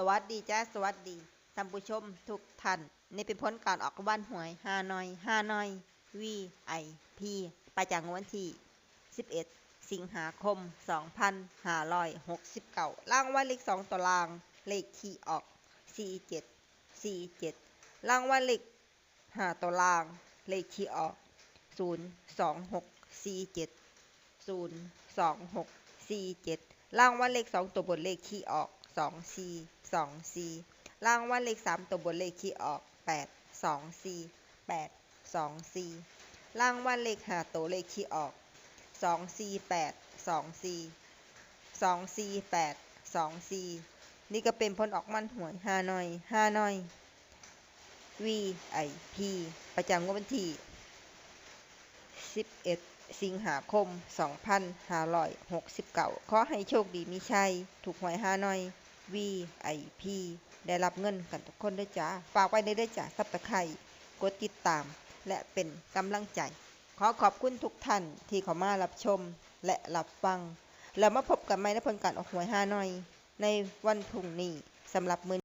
สวัสดีจ้าสวัสดีท่านผู้ชมทุกท่านนี่เป็นผลการออกรางวัลหวยฮานอย VIP ประจำวันที่11สิงหาคม2569รางวัลเลข2ตัวรางเลขที่ออก4747รางวัลเลข5ตัวรางเลขที่ออก02647 02647รางวัลเลข2ตัวบนเลขที่ออก2424รางวัลเลข3ตัวบนเลขที่ออก824 824รางวัลเลข5ตัวเลขที่ออก24824 24824นี่ก็เป็นผลออกมันหวยฮานอย VIP ประจำวันที่11สิงหาคม2569ขอให้โชคดีมีชัยถูกหวยฮานอย VIP ได้รับเงินกันทุกคนด้วยจ้าฝากไว้ในด้วยจ้าซับสไครบ์กดติดตามและเป็นกำลังใจขอขอบคุณทุกท่านที่เข้ามารับชมและรับฟังแล้วมาพบกันใหม่ในผลการออกหวยฮานอยในวันพรุ่งนี้สำหรับมื้อ